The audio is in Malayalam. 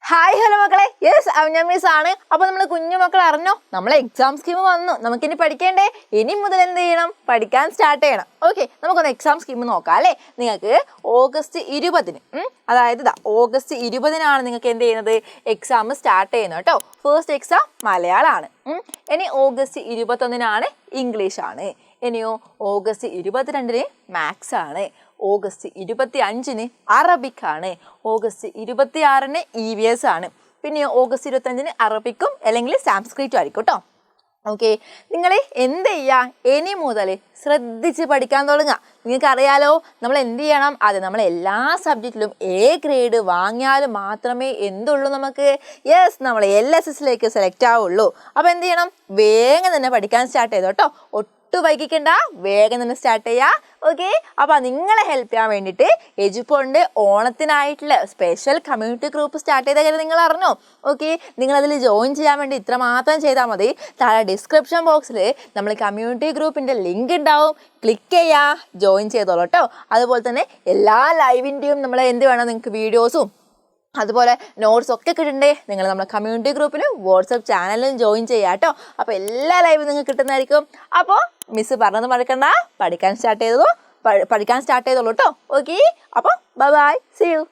ഹായ് ഹലോ മക്കളെ, യെസ് ഞാൻ മിസ് ആണ്. അപ്പോൾ നമ്മൾ കുഞ്ഞു മക്കൾ അറിഞ്ഞോ, നമ്മളെ എക്സാം സ്കീം വന്നു. നമുക്കിനി പഠിക്കേണ്ടേ? ഇനി മുതൽ എന്ത് ചെയ്യണം? പഠിക്കാൻ സ്റ്റാർട്ട് ചെയ്യണം. ഓക്കെ, നമുക്കൊന്ന് എക്സാം സ്കീം നോക്കാം അല്ലേ. നിങ്ങൾക്ക് ഓഗസ്റ്റ് 20-ന് അതായത് ഓഗസ്റ്റ് 20-നാണ് നിങ്ങൾക്ക് എന്ത് ചെയ്യുന്നത്? എക്സാം സ്റ്റാർട്ട് ചെയ്യുന്നത് കേട്ടോ. ഫസ്റ്റ് എക്സാം മലയാളമാണ്. ഇനി ഓഗസ്റ്റ് 21-നാണ് ഇംഗ്ലീഷ് ആണ്. ഇനിയോ ഓഗസ്റ്റ് 22-ന് മാത്സ് ആണ്. ഓഗസ്റ്റ് 25-ന് അറബിക് ആണ്. ഓഗസ്റ്റ് 26-ന് EVS ആണ്. പിന്നെ ഓഗസ്റ്റ് 25-ന് അറബിക്കും അല്ലെങ്കിൽ സാംസ്ക്രിറ്റും ആയിരിക്കും കേട്ടോ. ഓക്കെ, നിങ്ങൾ എന്ത് ചെയ്യുക? ഇനി മുതൽ ശ്രദ്ധിച്ച് പഠിക്കാൻ തുടങ്ങുക. നിങ്ങൾക്കറിയാലോ നമ്മൾ എന്ത് ചെയ്യണം? അത് നമ്മൾ എല്ലാ സബ്ജക്റ്റിലും A ഗ്രേഡ് വാങ്ങിയാൽ മാത്രമേ എന്തുള്ളൂ നമുക്ക്? യെസ്, നമ്മൾ LSSലേക്ക് സെലക്ട് ആവുള്ളൂ. അപ്പോൾ എന്ത് ചെയ്യണം? വേഗം തന്നെ പഠിക്കാൻ സ്റ്റാർട്ട് ചെയ്തോ കേട്ടോ. വൈകിക്കണ്ട, വേഗം തന്നെ സ്റ്റാർട്ട് ചെയ്യുക. ഓക്കെ, അപ്പോൾ നിങ്ങളെ ഹെൽപ്പ് ചെയ്യാൻ വേണ്ടിയിട്ട് എജുപോണിൻ്റെ ഓണത്തിനായിട്ടുള്ള സ്പെഷ്യൽ കമ്മ്യൂണിറ്റി ഗ്രൂപ്പ് സ്റ്റാർട്ട് ചെയ്ത കാര്യം നിങ്ങൾ അറിഞ്ഞോ? ഓക്കെ, നിങ്ങളതിൽ ജോയിൻ ചെയ്യാൻ വേണ്ടി ഇത്ര മാത്രം ചെയ്താൽ മതി. താഴെ ഡിസ്ക്രിപ്ഷൻ ബോക്സിൽ നമ്മൾ കമ്മ്യൂണിറ്റി ഗ്രൂപ്പിൻ്റെ ലിങ്ക് ഉണ്ടാവും. ക്ലിക്ക് ചെയ്യുക, ജോയിൻ ചെയ്തോളൂ കേട്ടോ. അതുപോലെ തന്നെ എല്ലാ ലൈവിൻ്റെയും നമ്മൾ എന്ത് വേണം, നിങ്ങൾക്ക് വീഡിയോസും അതുപോലെ നോട്ട്സ് ഒക്കെ കിട്ടണ്ടേ? നിങ്ങൾ നമ്മുടെ കമ്മ്യൂണിറ്റി ഗ്രൂപ്പിലും വാട്സപ്പ് ചാനലിലും ജോയിൻ ചെയ്യുക കേട്ടോ. അപ്പോൾ എല്ലാ ലൈവും നിങ്ങൾക്ക് കിട്ടുന്നതായിരിക്കും. അപ്പോൾ മിസ് പറഞ്ഞത് മറക്കണ്ട, പഠിക്കാൻ സ്റ്റാർട്ട് ചെയ്തോളൂ കേട്ടോ. ഓക്കെ, അപ്പോൾ ബൈ ബൈ, സീ യു.